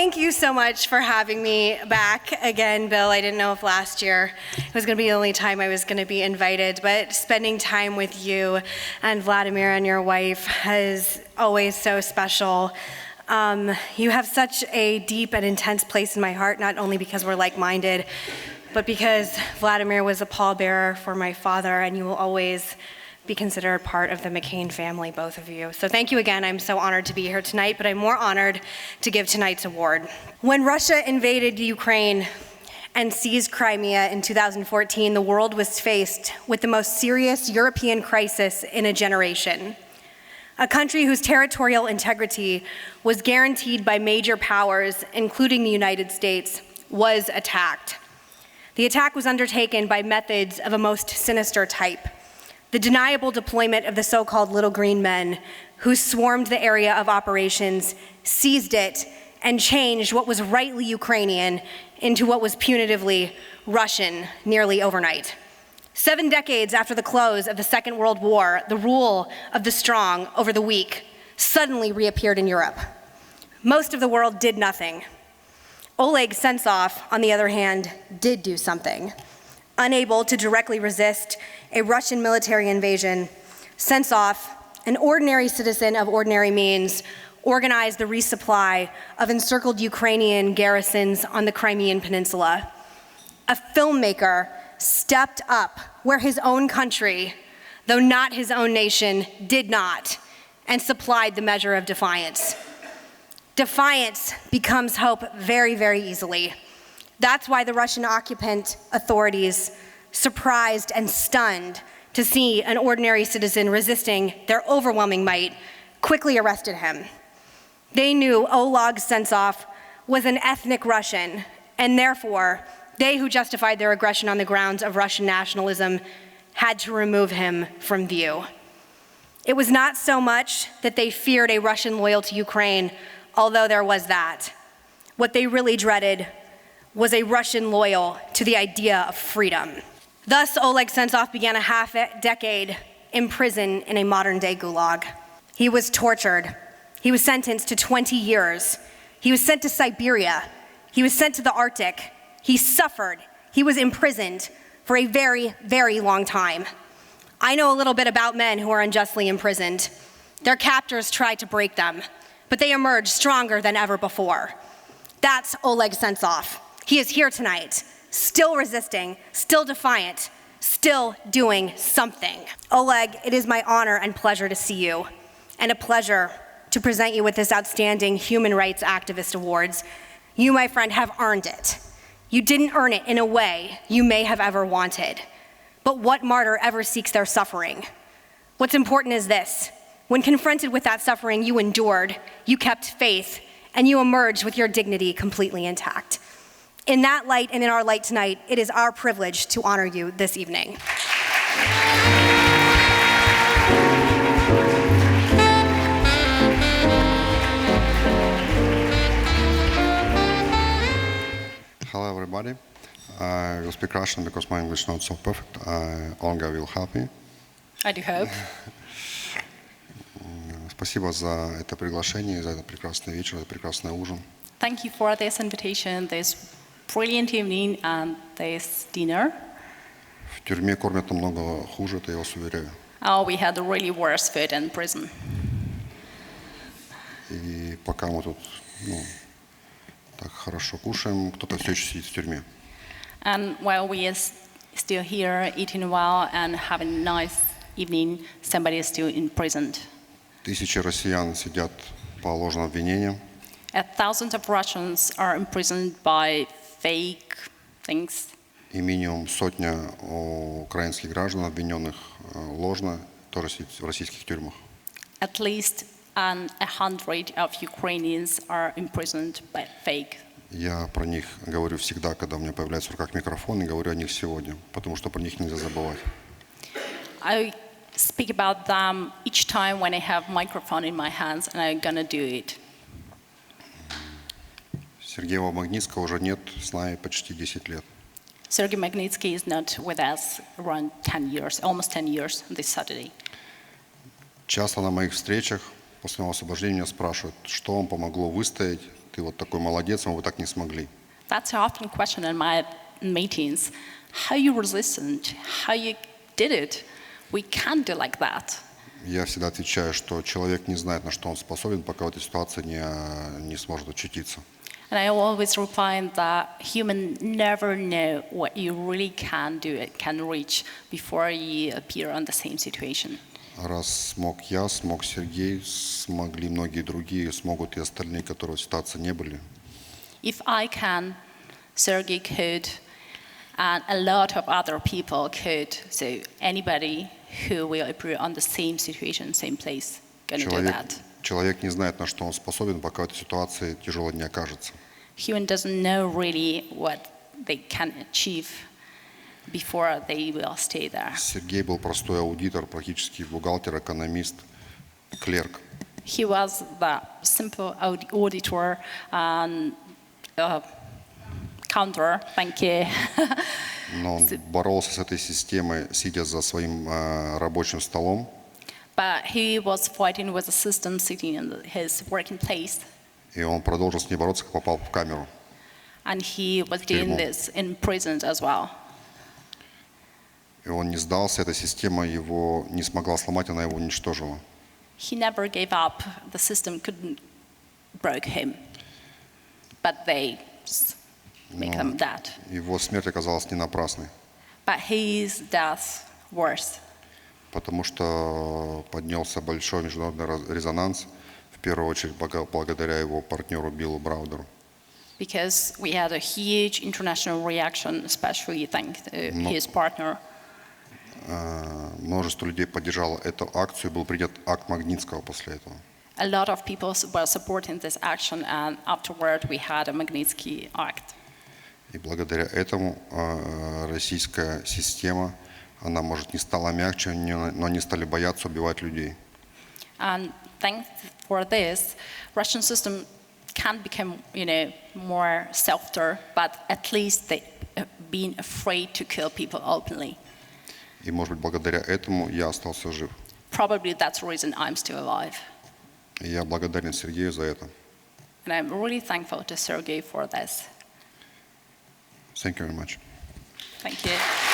thank you so much for having me back again, Bill. I didn't know if last year it was going to be the only time I was going to be invited, but spending time with you and Vladimir and your wife is always so special. You have such a deep and intense place in my heart, not only because we're like-minded, but because Vladimir was a pallbearer for my father, and you will always be considered part of the McCain family, both of you. So thank you again. I'm so honored to be here tonight, but I'm more honored to give tonight's award. When Russia invaded Ukraine and seized Crimea in 2014, the world was faced with the most serious European crisis in a generation. A country whose territorial integrity was guaranteed by major powers, including the United States, was attacked. The attack was undertaken by methods of a most sinister type. The deniable deployment of the so-called little green men who swarmed the area of operations, seized it, and changed what was rightly Ukrainian into what was punitively Russian nearly overnight. 7 decades after the close of the Second World War, the rule of the strong over the weak suddenly reappeared in Europe. Most of the world did nothing. Oleg Sentsov, on the other hand, did do something. Unable to directly resist a Russian military invasion, Sentsov, an ordinary citizen of ordinary means, organized the resupply of encircled Ukrainian garrisons on the Crimean Peninsula. A filmmaker stepped up where his own country, though not his own nation, did not, and supplied the measure of defiance. Defiance becomes hope very, very easily. That's why the Russian occupant authorities, surprised and stunned to see an ordinary citizen resisting their overwhelming might, quickly arrested him. They knew Oleg Sentsov was an ethnic Russian, and therefore, they who justified their aggression on the grounds of Russian nationalism had to remove him from view. It was not so much that they feared a Russian loyal to Ukraine, although there was that. What they really dreaded was a Russian loyal to the idea of freedom. Thus, Oleg Sentsov began a half-decade in prison in a modern-day gulag. He was tortured. He was sentenced to 20 years. He was sent to Siberia. He was sent to the Arctic. He suffered. He was imprisoned for a very, very long time. I know a little bit about men who are unjustly imprisoned. Their captors tried to break them, but they emerged stronger than ever before. That's Oleg Sentsov. He is here tonight, still resisting, still defiant, still doing something. Oleg, it is my honor and pleasure to see you, and a pleasure to present you with this outstanding Human Rights Activist Awards. You, my friend, have earned it. You didn't earn it in a way you may have ever wanted. But what martyr ever seeks their suffering? What's important is this. When confronted with that suffering, you endured, you kept faith, and you emerged with your dignity completely intact. In that light and in our light tonight, it is our privilege to honor you this evening. Hello, everybody. I will speak Russian because my English is not so perfect. Olga will help me. I do hope. Спасибо за это приглашение, за этот прекрасный вечер, за прекрасный ужин. Thank you for this invitation, this brilliant evening and this dinner. В тюрьме кормят намного хуже, это я вас уверяю. Oh, we had really worse food in prison. И пока мы тут, так хорошо кушаем, кто-то все еще сидит в тюрьме. And while we are still here eating well and having a nice evening, somebody is still imprisoned. Тысячи россиян сидят по ложным обвинениям. Thousands of Russians are imprisoned by fake things. И минимум сотня украинских граждан, обвиненных ложно, тоже сидят в российских тюрьмах. At least 100 of Ukrainians are imprisoned by fake. Я про них говорю всегда, когда у меня появляется в руках микрофон, и говорю о них сегодня, потому что про них нельзя забывать. I speak about them each time when I have microphone in my hands, and I'm gonna do it. Сергея Магнитского уже нет с нами почти 10 лет. Sergei Magnitsky is not with us around 10 years, almost 10 years this Saturday. Часто на моих встречах после моего освобождения меня спрашивают, что вам помогло выстоять ты вот такой молодец, мы бы так не смогли. That's an often question in my meetings. How you resistant? How you did it? We can't do like that. Я всегда отвечаю, что человек не знает, на что он способен, пока в этой ситуации не сможет очутиться. And I always reply that human never know what you really can do, can reach before you appear on the same situation. Раз смог я, смог Сергей, смогли многие другие, смогут и остальные, которые в ситуации не были. If I can, Sergey could, and a lot of other people could. So anybody who will appear on the same situation, same place, gonna do that. Человек не знает, на что он способен, пока в этой ситуации тяжело не окажется. Human doesn't know really what they can achieve before they will stay there. Сергей был простой аудитор, практически бухгалтер, экономист, клерк. He was the simple auditor and counter, thank you. Но он боролся с этой системой, сидя за своим рабочим столом. But he was fighting with the system sitting in his working place. И он продолжил с ней бороться, как попал в камеру. And he was doing this in prison as well. И он не сдался, эта система его не смогла сломать, она его уничтожила. He never gave up. The system couldn't break him. But they make him dead. Его смерть оказалась не напрасной, But his death worse. потому что поднялся большой международный резонанс, в первую очередь благодаря его партнеру Биллу Браудеру. Because we had a huge international reaction, especially thanks to his partner. Множество людей поддержало эту акцию, был принят акт Магнитского после этого. A lot of people were supporting this action, and afterward we had a Magnitsky Act. И благодаря этому российская система, она, может, не стала мягче, но они стали бояться убивать людей. And thanks for this, Russian system can become, more softer, but at least they being afraid to kill people openly. И, может быть, благодаря этому я остался жив. Probably that's the reason I'm still alive. И я благодарен Сергею за это. And I'm really thankful to Sergey for this. Thank you very much. Thank you.